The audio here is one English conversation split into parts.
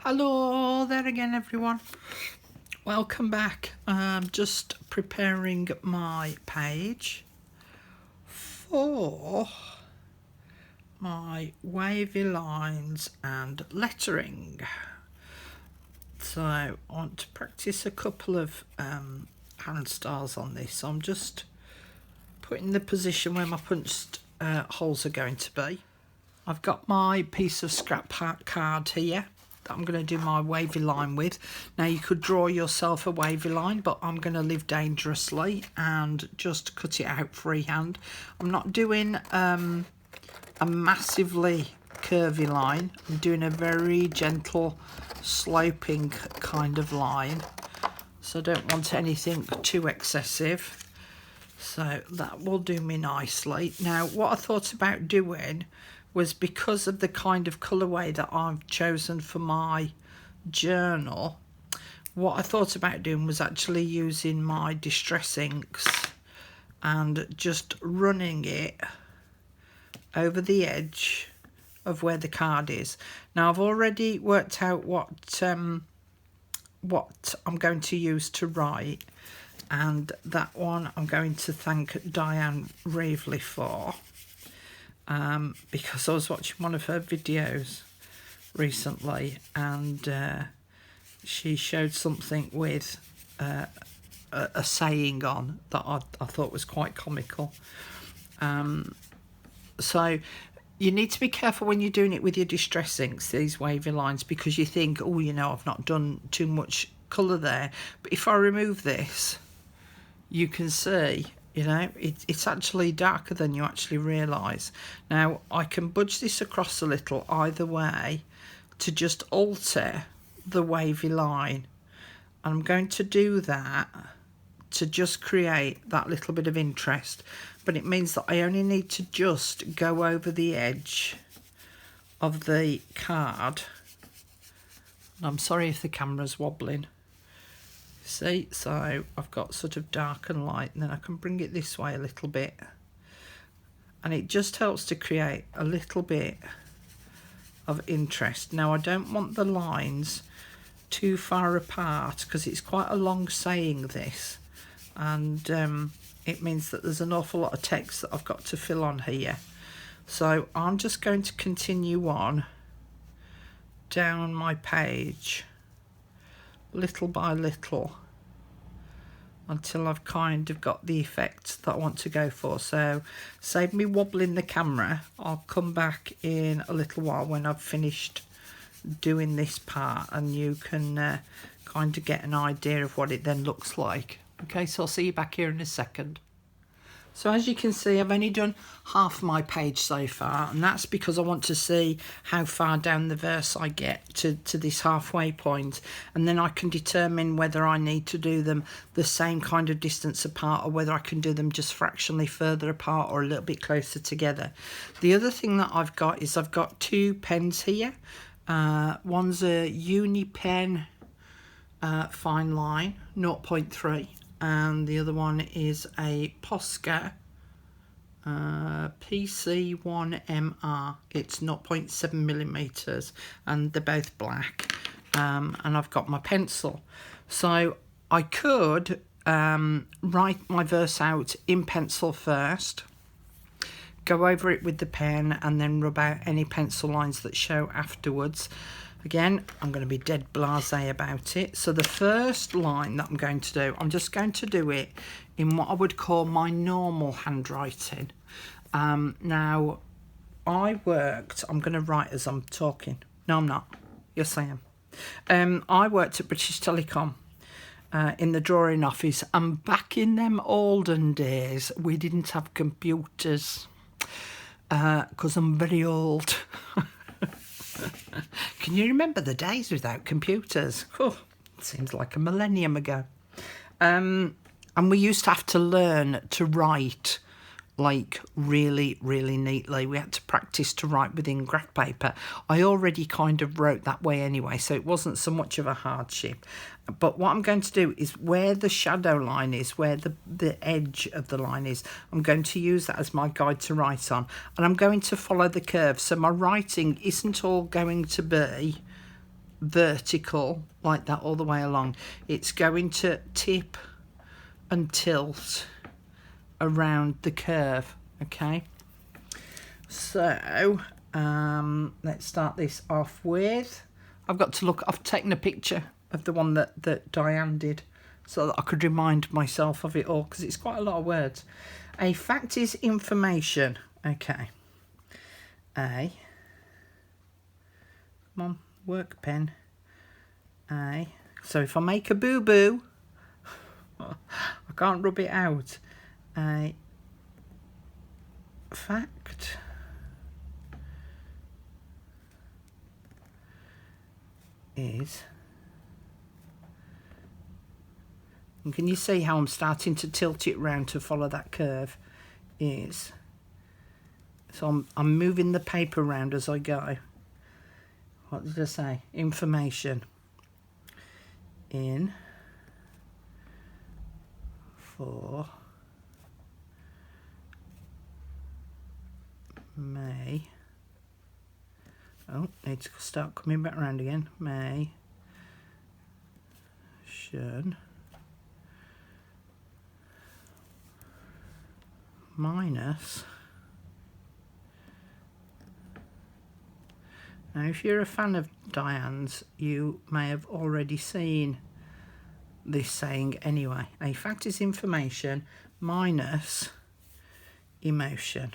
Hello there again, everyone. Welcome back. I'm just preparing my page for my wavy lines and lettering. So I want to practice a couple of hand styles on this. So I'm just putting the position where my punched holes are going to be. I've got my piece of scrap card here that I'm going to do my wavy line with. Now you could draw yourself a wavy line, but I'm going to live dangerously and just cut it out freehand. I'm not doing a massively curvy line. I'm doing a very gentle sloping kind of line, so I don't want anything too excessive. So that will do me nicely. Now what I thought about doing was, because of the kind of colourway that I've chosen for my journal, what I thought about doing was actually using my distress inks and just running it over the edge of where the card is. Now I've already worked out what I'm going to use to write, and that one I'm going to thank Diane Ravely for. Because I was watching one of her videos recently, and she showed something with a saying on that I thought was quite comical. So you need to be careful when you're doing it with your distress inks, these wavy lines, because you think, oh, you know, I've not done too much colour there. But if I remove this, you can see, you know, it's actually darker than you actually realise. Now I can budge this across a little either way to just alter the wavy line, and I'm going to do that to just create that little bit of interest, but it means that I only need to just go over the edge of the card. I'm sorry if the camera's wobbling. See, so I've got sort of dark and light, and then I can bring it this way a little bit, and it just helps to create a little bit of interest. Now I don't want the lines too far apart because it's quite a long saying, this, and it means that there's an awful lot of text that I've got to fill on here. So I'm just going to continue on down my page little by little until I've kind of got the effect that I want to go for. So save me wobbling the camera. I'll come back in a little while when I've finished doing this part, and you can kind of get an idea of what it then looks like. Okay, so I'll see you back here in a second. So as you can see, I've only done half my page so far, and that's because I want to see how far down the verse I get to this halfway point, and then I can determine whether I need to do them the same kind of distance apart, or whether I can do them just fractionally further apart or a little bit closer together. The other thing that I've got is I've got two pens here. One's a Uni pen fine line 0.3, and the other one is a Posca PC1MR. It's 0.7 millimeters, and they're both black. And I've got my pencil, so I could write my verse out in pencil first, go over it with the pen, and then rub out any pencil lines that show afterwards. Again, I'm going to be dead blasé about it. So the first line that I'm going to do, I'm just going to do it in what I would call my normal handwriting. Now, I'm going to write as I'm talking. No, I'm not. Yes, I am. I worked at British Telecom in the drawing office, and back in them olden days, we didn't have computers, because I'm very old. Can you remember the days without computers? Oh, it seems like a millennium ago. And we used to have to learn to write like really, really neatly. We had to practice to write within graph paper. I already kind of wrote that way anyway, so it wasn't so much of a hardship. But what I'm going to do is where the shadow line is, where the edge of the line is, I'm going to use that as my guide to write on. And I'm going to follow the curve. So my writing isn't all going to be vertical like that all the way along. It's going to tip and tilt around the curve. Okay, so let's start this off with, I've taken a picture of the one that Diane did so that I could remind myself of it all, because it's quite a lot of words. A fact is information. Okay, come on, work pen. So if I make a boo-boo, I can't rub it out. A fact is, and can you see how I'm starting to tilt it round to follow that curve? Is, so I'm moving the paper around as I go. What did I say? Information. In for May. Oh, needs to start coming back around again. May. Should. Minus. Now, if you're a fan of Diane's, you may have already seen this saying anyway. A fact is information minus emotion.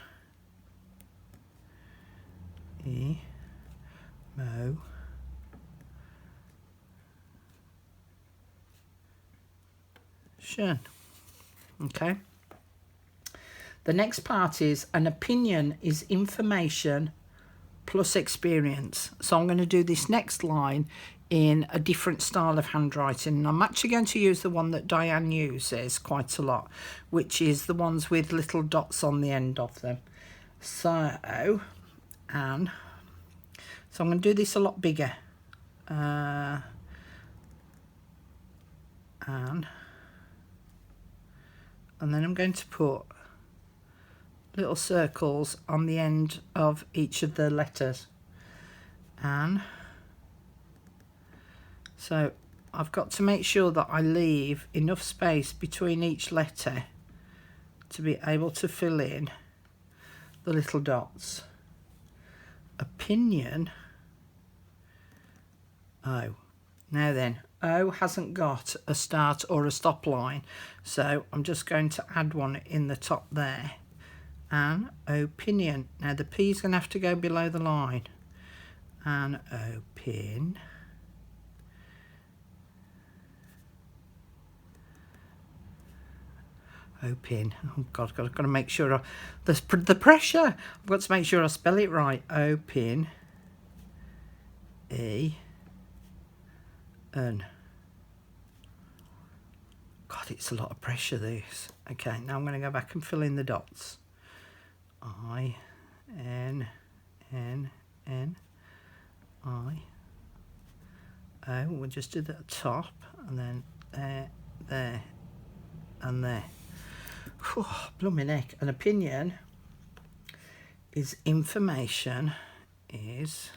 Emotion. Okay. The next part is, an opinion is information plus experience. So I'm going to do this next line in a different style of handwriting, and I'm actually going to use the one that Diane uses quite a lot, which is the ones with little dots on the end of them. So I'm going to do this a lot bigger. And then I'm going to put little circles on the end of each of the letters. And so I've got to make sure that I leave enough space between each letter to be able to fill in the little dots. Opinion. O. Now then, O hasn't got a start or a stop line, so I'm just going to add one in the top there. And opinion. Now the P is going to have to go below the line. And opin. Opin. Oh God, I've got to make sure the pressure. I've got to make sure I spell it right. Opin. E. N. God, it's a lot of pressure, this. Okay, now I'm going to go back and fill in the dots. I, N, N, N, I, O. We'll just do that at the top, and then there, there, and there. Whew, blooming neck. An opinion is information, is...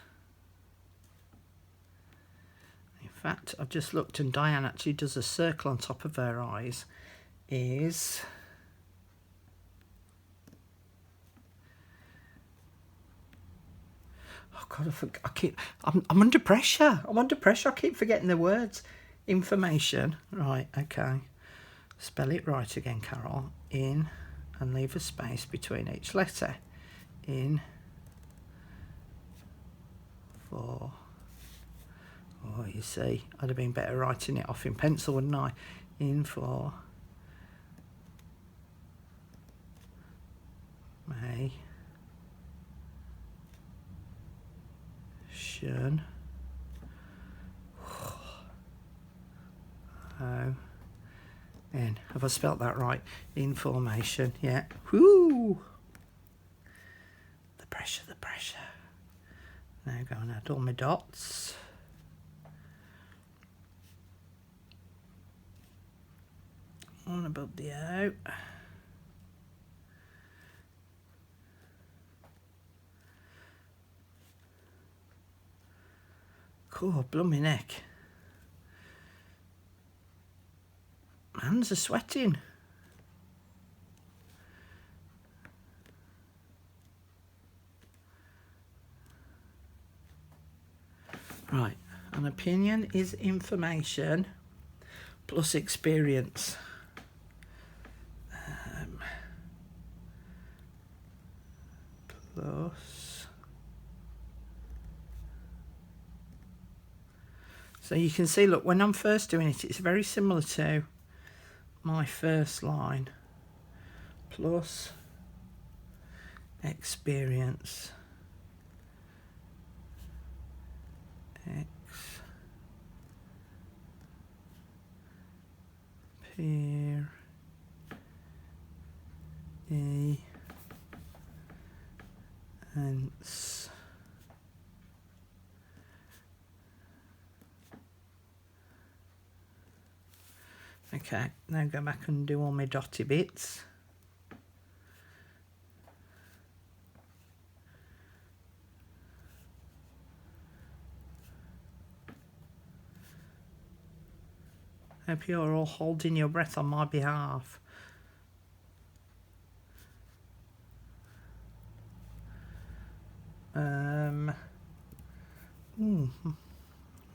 In fact, I've just looked and Diane actually does a circle on top of her eyes. Is... Oh God, I'm under pressure. I'm under pressure. I keep forgetting the words. Information. Right, okay. Spell it right again, Carol. In, and leave a space between each letter. In, for... Oh, you see, I'd have been better writing it off in pencil, wouldn't I? In for... May... Shun... Oh... In. Have I spelt that right? Information, yeah. Whoo! The pressure, the pressure. Now go and add all my dots. On above the O. Cool, blooming neck. Hands are sweating. Right, an opinion is information plus experience. Plus. So you can see, look, when I'm first doing it, it's very similar to my first line. Plus experience. Experience. Okay, now go back and do all my dotty bits. Hope you're all holding your breath on my behalf.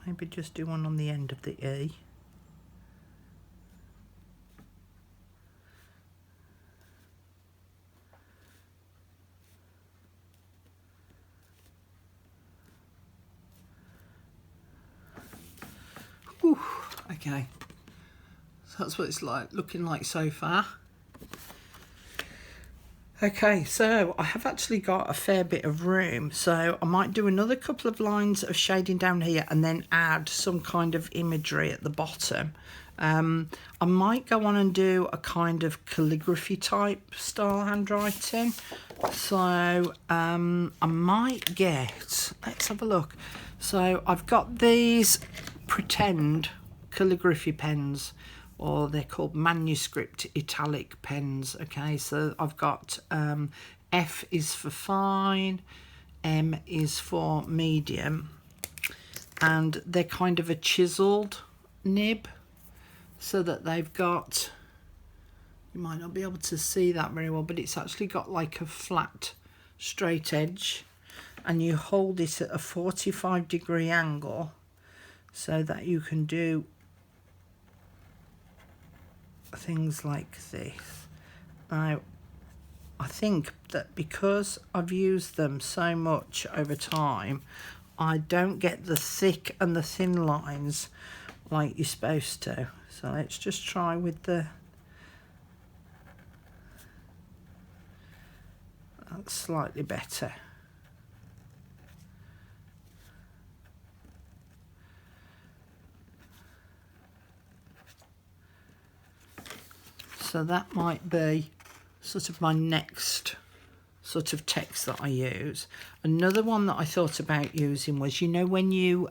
Maybe just do one on the end of the E. Whew, okay, so that's what it's like, looking like so far. Okay, so I have actually got a fair bit of room, so I might do another couple of lines of shading down here and then add some kind of imagery at the bottom. I might go on and do a kind of calligraphy type style handwriting. So I might get, let's have a look. So I've got these pretend calligraphy pens, or they're called manuscript italic pens. Okay, so I've got F is for fine, M is for medium, and they're kind of a chiseled nib, so that they've got, you might not be able to see that very well, but it's actually got like a flat straight edge, and you hold it at a 45-degree angle so that you can do things like this. Now, I think that because I've used them so much over time, I don't get the thick and the thin lines like you're supposed to. So let's just try with the, that's slightly better. So that might be sort of my next sort of text that I use. Another one that I thought about using was, you know, when you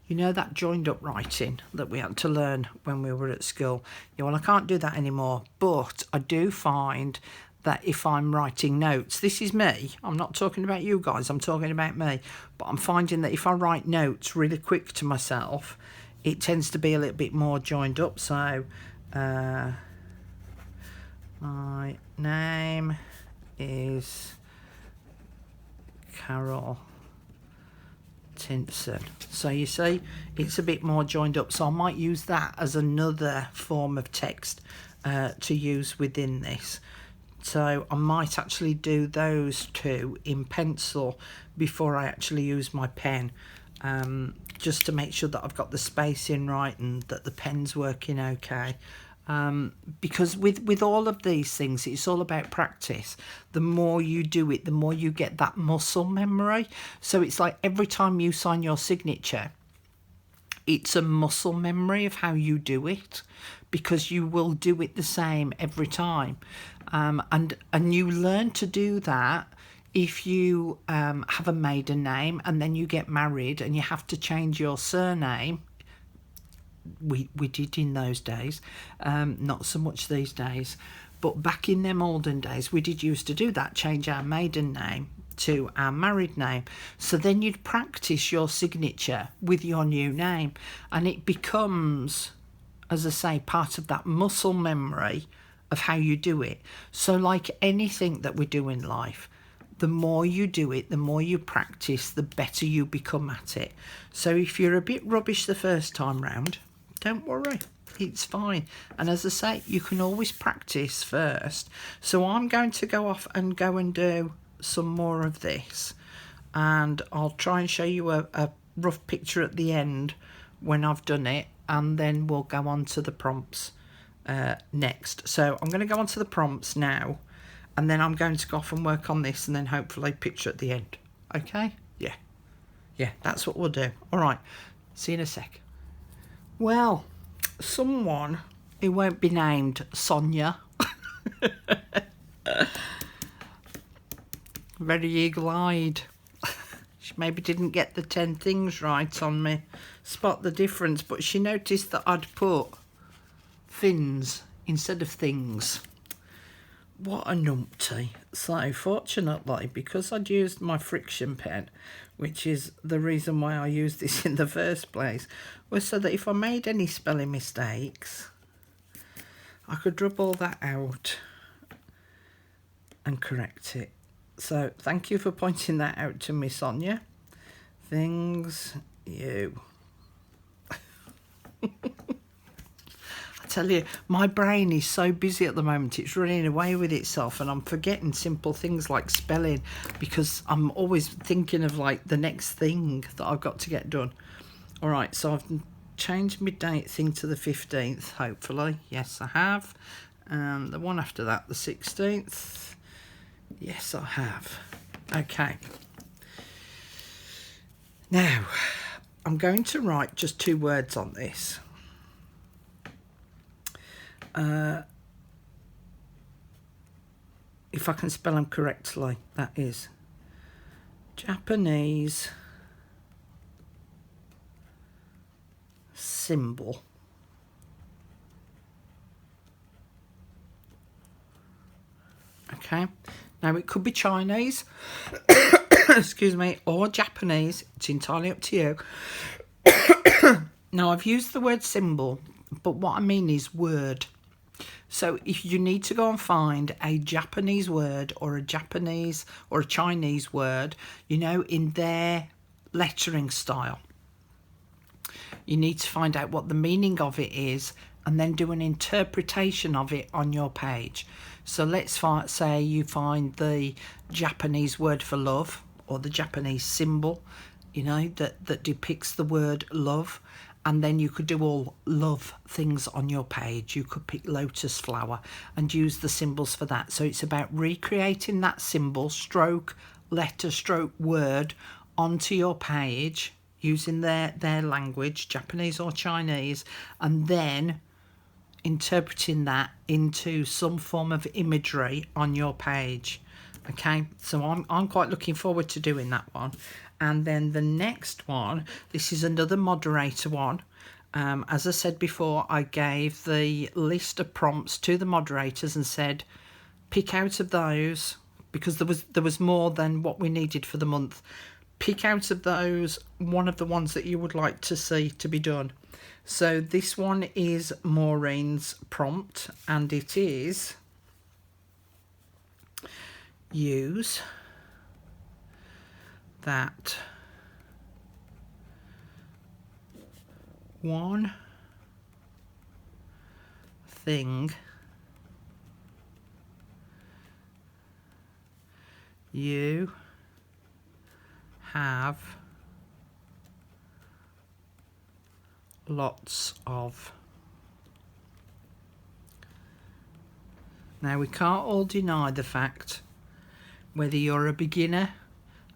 know that joined up writing that we had to learn when we were at school. Yeah, well, I can't do that anymore, but I do find that if I'm writing notes, this is me, I'm not talking about you guys, I'm talking about me, but I'm finding that if I write notes really quick to myself, it tends to be a little bit more joined up. So my name is Carol Tinson. So you see, it's a bit more joined up. So I might use that as another form of text to use within this. So I might actually do those two in pencil before I actually use my pen, just to make sure that I've got the spacing right and that the pen's working okay. Because with all of these things, it's all about practice. The more you do it, the more you get that muscle memory. So it's like every time you sign your signature, it's a muscle memory of how you do it, because you will do it the same every time. And you learn to do that if you have a maiden name and then you get married and you have to change your surname. We did in those days, not so much these days, but back in them olden days we did used to do that, change our maiden name. to our married name. So then you'd practice your signature with your new name, and it becomes, as I say, part of that muscle memory of how you do it. So like anything that we do in life, the more you do it, the more you practice, the better you become at it. So if you're a bit rubbish the first time round, don't worry, it's fine. And as I say, you can always practice first. So I'm going to go off and do some more of this, and I'll try and show you a rough picture at the end when I've done it, and then we'll go on to the prompts next. So I'm going to go on to the prompts now, and then I'm going to go off and work on this, and then hopefully picture at the end. Okay? Yeah, that's what we'll do. All right, see you in a sec. Well, someone who won't be named Sonia, very eagle-eyed, she maybe didn't get the 10 things right on me, spot the difference, but she noticed that I'd put fins instead of things. What a numpty. So fortunately, because I'd used my friction pen, which is the reason why I used this in the first place, was so that if I made any spelling mistakes, I could rub all that out and correct it. So thank you for pointing that out to me, Sonia. Things you. I tell you, my brain is so busy at the moment, it's running away with itself, and I'm forgetting simple things like spelling because I'm always thinking of like the next thing that I've got to get done. All right, so I've changed my date thing to the 15th, hopefully. Yes, I have. And the one after that, the 16th. Yes, I have. Okay. Now, I'm going to write just 2 words on this. If I can spell them correctly, that is Japanese symbol. Okay, now it could be Chinese, excuse me, or Japanese. It's entirely up to you. Now, I've used the word symbol, but what I mean is word. So if you need to go and find a Japanese word or a Japanese or a Chinese word, you know, in their lettering style, you need to find out what the meaning of it is and then do an interpretation of it on your page. So let's say you find the Japanese word for love, or the Japanese symbol, you know, that depicts the word love. And then you could do all love things on your page. You could pick lotus flower and use the symbols for that. So it's about recreating that symbol, stroke, letter, stroke, word onto your page using their language, Japanese or Chinese, and then interpreting that into some form of imagery on your page. Okay, so I'm quite looking forward to doing that one. And then the next one, this is another moderator one. As I said before, I gave the list of prompts to the moderators and said, pick out of those, because there was more than what we needed for the month. Pick out of those one of the ones that you would like to see to be done. So this one is Maureen's prompt, and it is use that one thing you have lots of. Now, we can't all deny the fact, whether you're a beginner,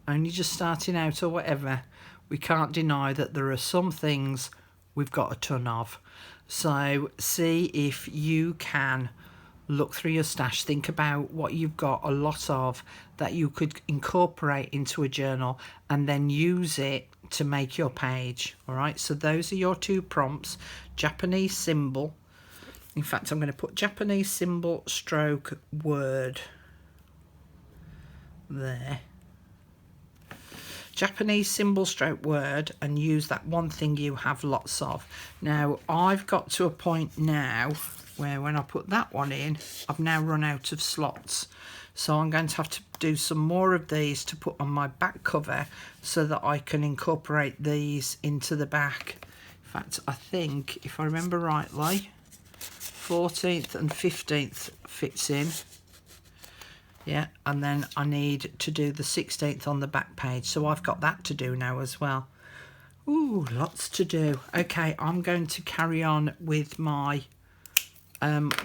only just starting out or whatever, we can't deny that there are some things we've got a ton of. So see if you can look through your stash, think about what you've got a lot of that you could incorporate into a journal and then use it to make your page. All right, so those are your 2 prompts. Japanese symbol. In fact, I'm going to put Japanese symbol stroke word there. Japanese symbol stroke word and use that one thing you have lots of. Now I've got to a point now where when I put that one in, I've now run out of slots. So I'm going to have to do some more of these to put on my back cover so that I can incorporate these into the back. In fact, I think, if I remember rightly, 14th and 15th fits in. Yeah, and then I need to do the 16th on the back page. So I've got that to do now as well. Ooh, lots to do. Okay, I'm going to carry on with my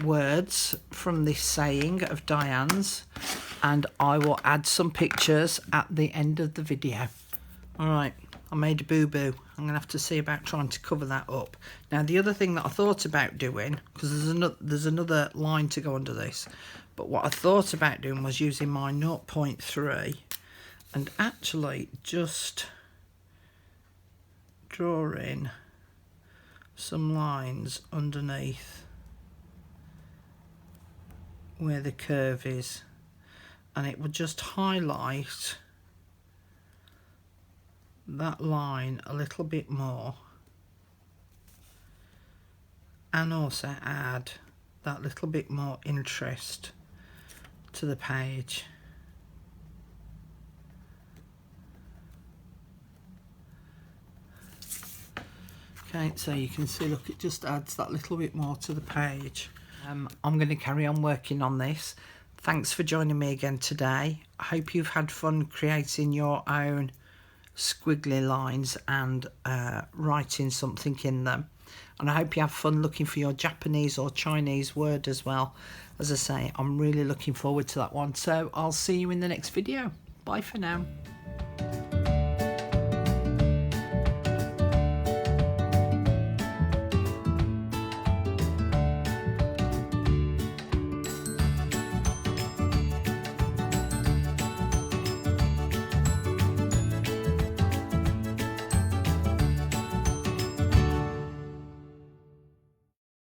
words from this saying of Diane's, and I will add some pictures at the end of the video. All right, I made a boo-boo. I'm gonna have to see about trying to cover that up. Now the other thing that I thought about doing, because there's another line to go under this, but what I thought about doing was using my 0.3 and actually just drawing some lines underneath where the curve is, and it would just highlight that line a little bit more and also add that little bit more interest to the page. Okay, so you can see, look, it just adds that little bit more to the page. I'm going to carry on working on this. Thanks for joining me again today. I hope you've had fun creating your own squiggly lines and writing something in them. And I hope you have fun looking for your Japanese or Chinese word as well. As I say, I'm really looking forward to that one. So I'll see you in the next video. Bye for now.